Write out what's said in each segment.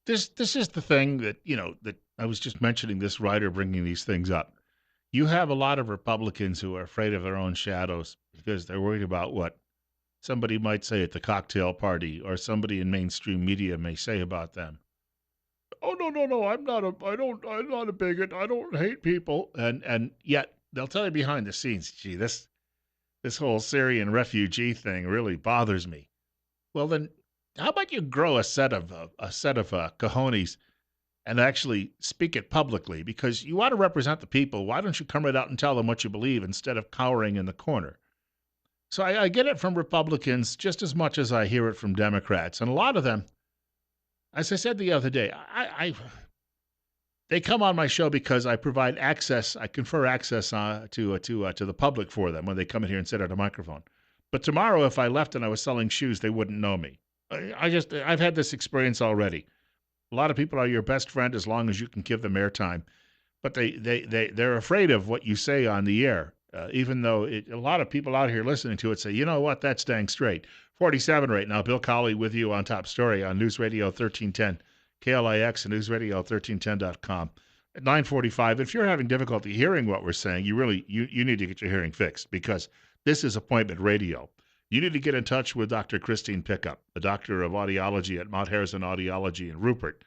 This is the thing that that I was just mentioning. This writer bringing these things up. You have a lot of Republicans who are afraid of their own shadows because they're worried about what somebody might say at the cocktail party or somebody in mainstream media may say about them. Oh no, no, no, I'm not a bigot. I don't hate people. And yet they'll tell you behind the scenes, gee, this whole Syrian refugee thing really bothers me. Well then, how about you grow a set of cojones and actually speak it publicly, because you want to represent the people. Why don't you come right out and tell them what you believe instead of cowering in the corner? So I get it from Republicans just as much as I hear it from Democrats, and a lot of them, as I said the other day, they come on my show because I provide access. I confer access to the public for them when they come in here and sit at a microphone. But tomorrow, if I left and I was selling shoes, they wouldn't know me. I've had this experience already. A lot of people are your best friend as long as you can give them airtime, but they're afraid of what you say on the air. Even though a lot of people out here listening to it say, you know what, that's dang straight. 47 right now. Bill Colley with you on Top Story on News Radio 1310, KLIX, and newsradio1310.com. At 9:45, if you're having difficulty hearing what we're saying, you need to get your hearing fixed, because this is appointment radio. You need to get in touch with Dr. Christine Pickup, the doctor of audiology at Mount Harrison Audiology in Rupert.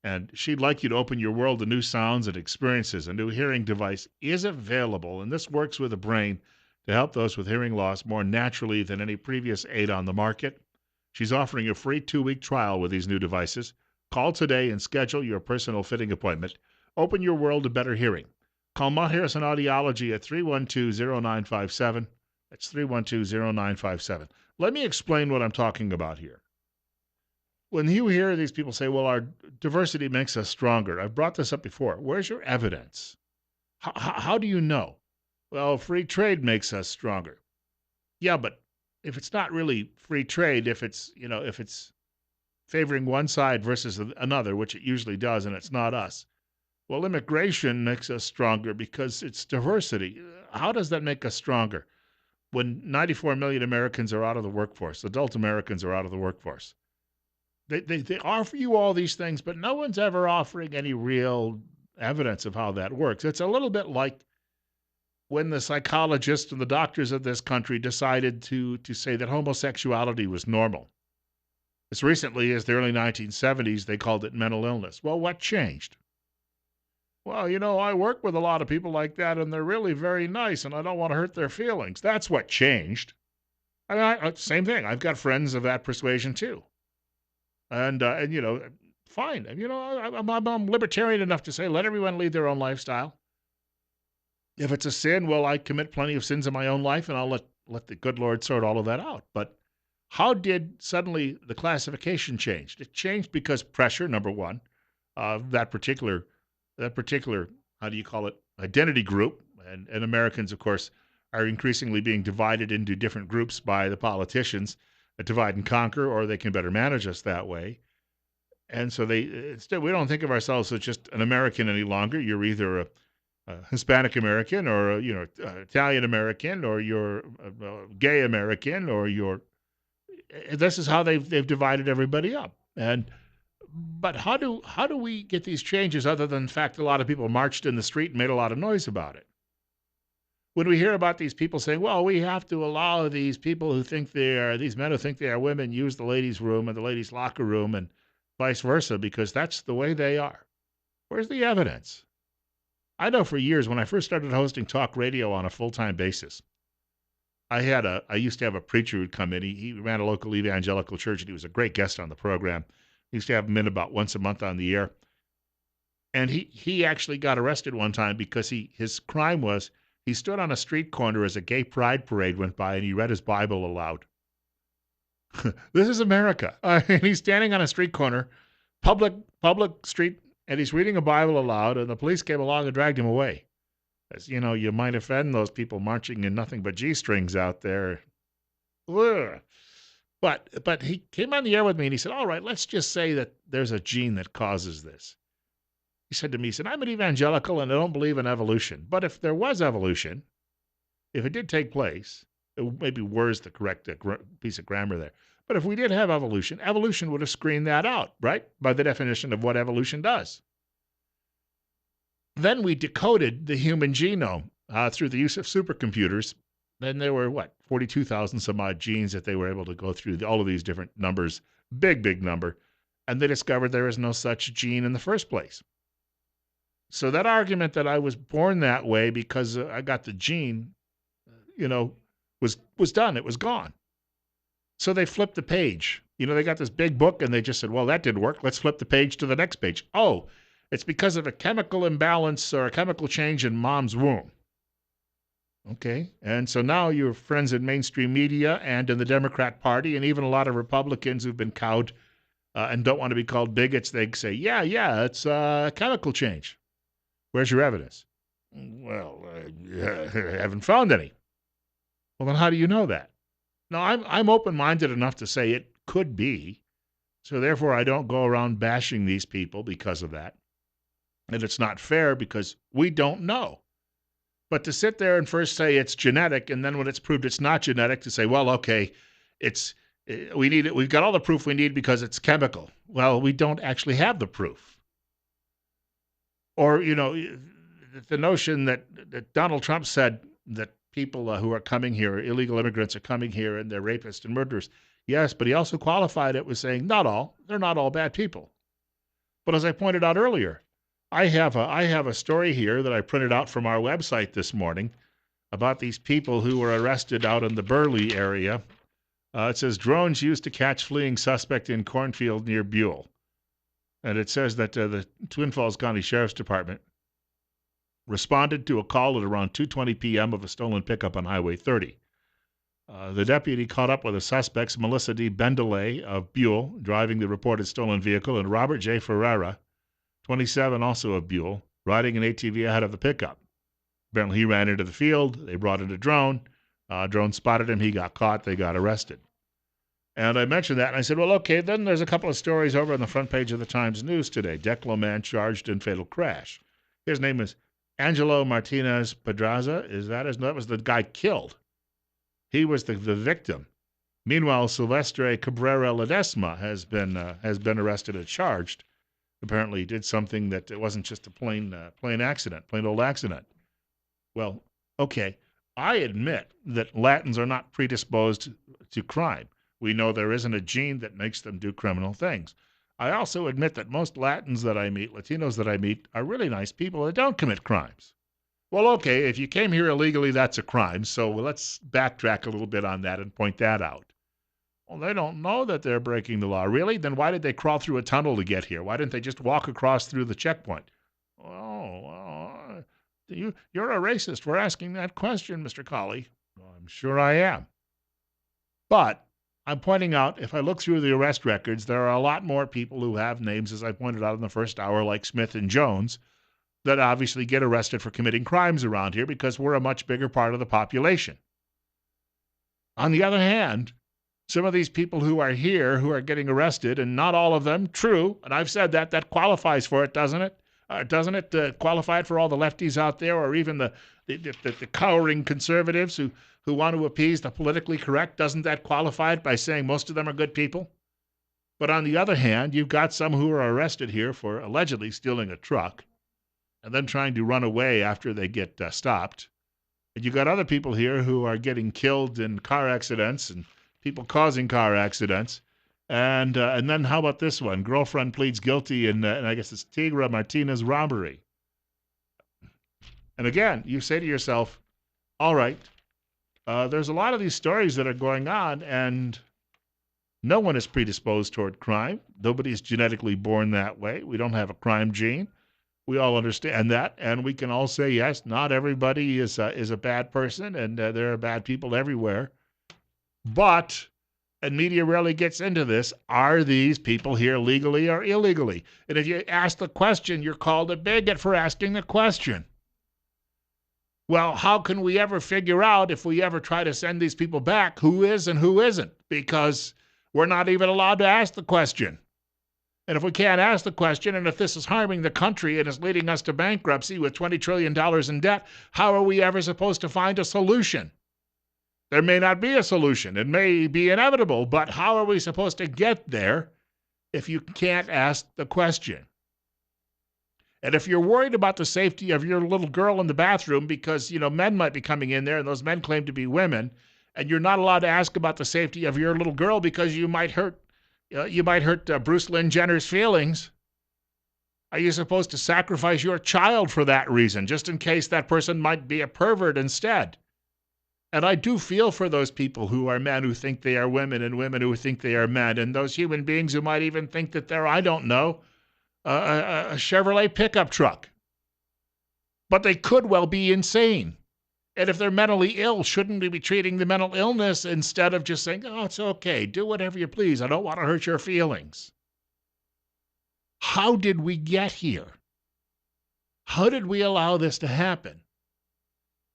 And she'd like you to open your world to new sounds and experiences. A new hearing device is available, and this works with the brain to help those with hearing loss more naturally than any previous aid on the market. She's offering a free 2-week trial with these new devices. Call today and schedule your personal fitting appointment. Open your world to better hearing. Call Mount Harrison Audiology at 312-0957. That's 312-0957. Let me explain what I'm talking about here. When you hear these people say, well, our diversity makes us stronger, I've brought this up before. Where's your evidence? How do you know? Well, free trade makes us stronger. Yeah, but if it's not really free trade, if it's favoring one side versus another, which it usually does, and it's not us. Well, immigration makes us stronger because it's diversity. How does that make us stronger? When 94 million Americans are out of the workforce, adult Americans are out of the workforce. They offer you all these things, but no one's ever offering any real evidence of how that works. It's a little bit like when the psychologists and the doctors of this country decided to say that homosexuality was normal. As recently as the early 1970s, they called it mental illness. Well, what changed? Well, I work with a lot of people like that, and they're really very nice, and I don't want to hurt their feelings. That's what changed. Same thing. I've got friends of that persuasion too. And fine. I'm libertarian enough to say let everyone lead their own lifestyle. If it's a sin, well, I commit plenty of sins in my own life, and I'll let the good Lord sort all of that out. But how did suddenly the classification change? It changed because pressure, number one, that particular how do you call it, identity group, and Americans, of course, are increasingly being divided into different groups by the politicians, divide and conquer, or they can better manage us that way. And so instead, we don't think of ourselves as just an American any longer. You're either a Hispanic American, or Italian American, or you're gay American, or you're. This is how they've divided everybody up. But how do we get these changes other than the fact that a lot of people marched in the street and made a lot of noise about it? When we hear about these people saying, well, we have to allow these people who think these men who think they are women, use the ladies' room and the ladies' locker room and vice versa, because that's the way they are. Where's the evidence? I know for years, when I first started hosting talk radio on a full-time basis, I used to have a preacher who'd come in. He ran a local evangelical church, and he was a great guest on the program. I used to have him in about once a month on the air. And he actually got arrested one time because his crime was he stood on a street corner as a gay pride parade went by, and he read his Bible aloud. This is America. And he's standing on a street corner, public street, and he's reading a Bible aloud, and the police came along and dragged him away. As you might offend those people marching in nothing but G-strings out there. Ugh. But he came on the air with me, and he said, all right, let's just say that there's a gene that causes this. He said to me, I'm an evangelical, and I don't believe in evolution. But if there was evolution, if it did take place, maybe "were" is the correct piece of grammar there. But if we did have evolution, evolution would have screened that out, right? By the definition of what evolution does. Then we decoded the human genome through the use of supercomputers. Then there were, 42,000 some odd genes that they were able to go through, all of these different numbers, big number. And they discovered there is no such gene in the first place. So that argument that I was born that way because I got the gene, was done. It was gone. So they flipped the page. They got this big book and they just said, well, that didn't work. Let's flip the page to the next page. Oh, it's because of a chemical imbalance or a chemical change in mom's womb. Okay. And so now your friends in mainstream media and in the Democrat Party and even a lot of Republicans who've been cowed and don't want to be called bigots, they say, yeah, it's a chemical change. Where's your evidence? Well, I haven't found any. Well, then how do you know that? No, I'm open-minded enough to say it could be. So therefore, I don't go around bashing these people because of that. And it's not fair because we don't know. But to sit there and first say it's genetic, and then when it's proved it's not genetic, to say, well, okay, we've got all the proof we need because it's chemical. Well, we don't actually have the proof. Or, the notion that Donald Trump said that people who are coming here, illegal immigrants are coming here and they're rapists and murderers. Yes, but he also qualified it with saying, not all. They're not all bad people. But as I pointed out earlier, I have a story here that I printed out from our website this morning about these people who were arrested out in the Burley area. It says, drones used to catch fleeing suspect in cornfield near Buell. And it says that the Twin Falls County Sheriff's Department responded to a call at around 2:20 p.m. of a stolen pickup on Highway 30. The deputy caught up with the suspects, Melissa D. Bendelay of Buell, driving the reported stolen vehicle, and Robert J. Ferreira, 27, also of Buell, riding an ATV ahead of the pickup. Apparently he ran into the field. They brought in a drone. Drone spotted him. He got caught. They got arrested. And I mentioned that, and I said, well, okay, then there's a couple of stories over on the front page of the Times News today. Declo man charged in fatal crash. His name is Angelo Martinez Pedraza. That was the guy killed. He was the victim. Meanwhile, Silvestre Cabrera Ledesma has been arrested and charged. Apparently, he did something that it wasn't just a plain old accident. Well, okay, I admit that Latins are not predisposed to crime. We know there isn't a gene that makes them do criminal things. I also admit that most Latins that I meet, Latinos that I meet, are really nice people that don't commit crimes. Well, okay, if you came here illegally, that's a crime, so let's backtrack a little bit on that and point that out. Well, they don't know that they're breaking the law. Really? Then why did they crawl through a tunnel to get here? Why didn't they just walk across through the checkpoint? Oh, you're a racist for asking that question, Mr. Colley. Well, I'm sure I am. But I'm pointing out, if I look through the arrest records, there are a lot more people who have names, as I pointed out in the first hour, like Smith and Jones, that obviously get arrested for committing crimes around here because we're a much bigger part of the population. On the other hand, some of these people who are here who are getting arrested, and not all of them, true, and I've said that qualifies for it, doesn't it? Doesn't it qualify it for all the lefties out there, or even the cowering conservatives who want to appease the politically correct? Doesn't that qualify it by saying most of them are good people? But on the other hand, you've got some who are arrested here for allegedly stealing a truck and then trying to run away after they get stopped. And you've got other people here who are getting killed in car accidents and people causing car accidents. And then how about this one? Girlfriend pleads guilty in, and I guess it's Tigra Martinez robbery. And again, you say to yourself, all right, there's a lot of these stories that are going on, and no one is predisposed toward crime. Nobody's genetically born that way. We don't have a crime gene. We all understand that, and we can all say, yes, not everybody is a bad person, and there are bad people everywhere. But, and media rarely gets into this, are these people here legally or illegally? And if you ask the question, you're called a bigot for asking the question. Well, how can we ever figure out, if we ever try to send these people back, who is and who isn't? Because we're not even allowed to ask the question. And if we can't ask the question, and if this is harming the country and is leading us to bankruptcy with $20 trillion in debt, how are we ever supposed to find a solution? There may not be a solution. It may be inevitable, but how are we supposed to get there if you can't ask the question? And if you're worried about the safety of your little girl in the bathroom because, men might be coming in there and those men claim to be women, and you're not allowed to ask about the safety of your little girl because you might hurt Bruce Lynn Jenner's feelings, are you supposed to sacrifice your child for that reason, just in case that person might be a pervert instead? And I do feel for those people who are men who think they are women and women who think they are men, and those human beings who might even think that they're, I don't know, a Chevrolet pickup truck. But they could well be insane. And if they're mentally ill, shouldn't we be treating the mental illness instead of just saying, oh, it's okay, do whatever you please, I don't want to hurt your feelings? How did we get here? How did we allow this to happen?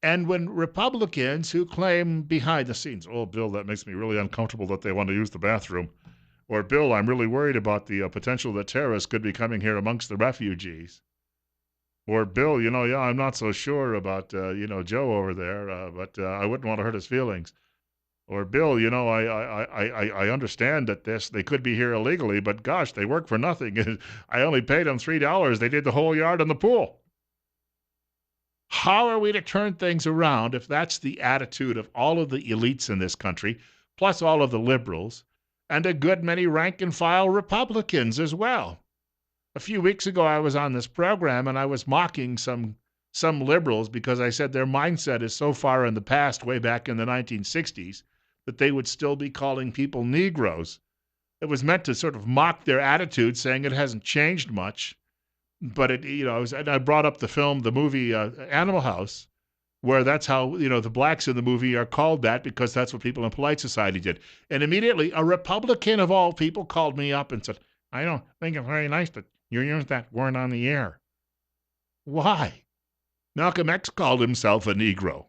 And when Republicans who claim behind the scenes, oh, Bill, that makes me really uncomfortable that they want to use the bathroom, or Bill, I'm really worried about the potential that terrorists could be coming here amongst the refugees, or Bill, I'm not so sure about, Joe over there, but I wouldn't want to hurt his feelings. Or Bill, I understand that they could be here illegally, but gosh, they work for nothing. I only paid them $3. They did the whole yard in the pool. How are we to turn things around if that's the attitude of all of the elites in this country, plus all of the liberals, and a good many rank-and-file Republicans as well? A few weeks ago, I was on this program, and I was mocking some liberals because I said their mindset is so far in the past, way back in the 1960s, that they would still be calling people Negroes. It was meant to sort of mock their attitude, saying it hasn't changed much. But I brought up the movie Animal House, where that's how, the blacks in the movie are called that because that's what people in polite society did. And immediately a Republican of all people called me up and said, I don't think it's very nice that you use that word on the air. Why? Malcolm X called himself a Negro.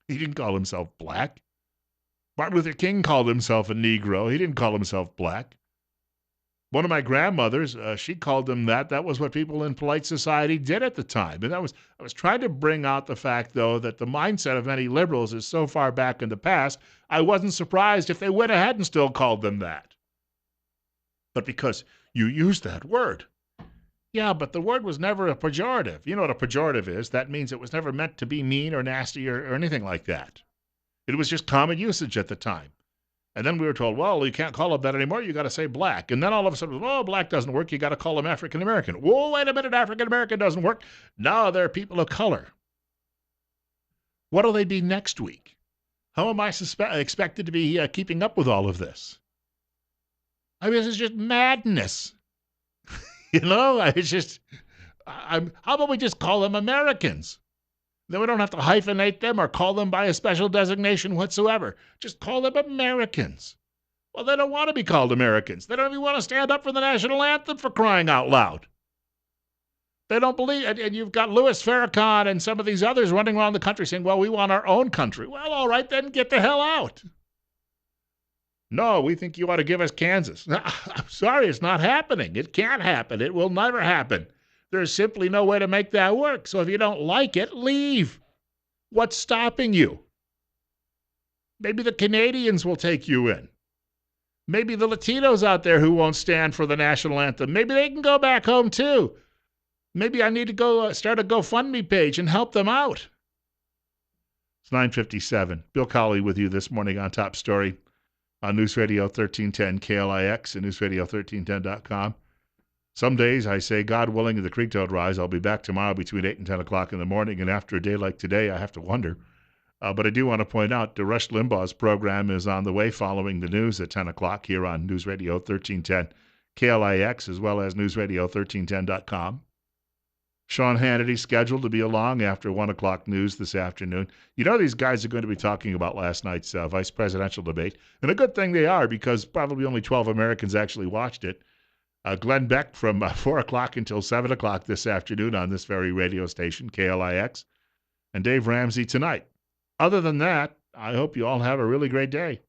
He didn't call himself black. Martin Luther King called himself a Negro. He didn't call himself black. One of my grandmothers, she called them that. That was what people in polite society did at the time. And I was trying to bring out the fact, though, that the mindset of many liberals is so far back in the past, I wasn't surprised if they went ahead and still called them that. But because you use that word. Yeah, but the word was never a pejorative. You know what a pejorative is? That means it was never meant to be mean or nasty or anything like that. It was just common usage at the time. And then we were told, well, you can't call them that anymore. You got to say black. And then all of a sudden, oh, black doesn't work. You got to call them African American. Whoa, wait a minute, African American doesn't work. No, they're people of color. What'll they be next week? How am I expected to be keeping up with all of this? I mean, this is just madness. It's just, how about we just call them Americans? Then we don't have to hyphenate them or call them by a special designation whatsoever. Just call them Americans. Well, they don't want to be called Americans. They don't even want to stand up for the national anthem, for crying out loud. They don't believe it. And you've got Louis Farrakhan and some of these others running around the country saying, well, we want our own country. Well, all right, then get the hell out. No, we think you ought to give us Kansas. I'm sorry, it's not happening. It can't happen. It will never happen. There's simply no way to make that work. So if you don't like it, leave. What's stopping you? Maybe the Canadians will take you in. Maybe the Latinos out there who won't stand for the national anthem, maybe they can go back home too. Maybe I need to go start a GoFundMe page and help them out. It's 9:57. Bill Colley with you this morning on Top Story on News Radio 1310 KLIX and newsradio1310.com. Some days I say, God willing, the creek don't rise. I'll be back tomorrow between 8 and 10 o'clock in the morning. And after a day like today, I have to wonder. But I do want to point out that Rush Limbaugh's program is on the way following the news at 10 o'clock here on News Radio 1310 KLIX as well as newsradio1310.com. Sean Hannity's scheduled to be along after 1 o'clock news this afternoon. You know these guys are going to be talking about last night's vice presidential debate. And a good thing they are because probably only 12 Americans actually watched it. Glenn Beck from 4 o'clock until 7 o'clock this afternoon on this very radio station, KLIX, and Dave Ramsey tonight. Other than that, I hope you all have a really great day.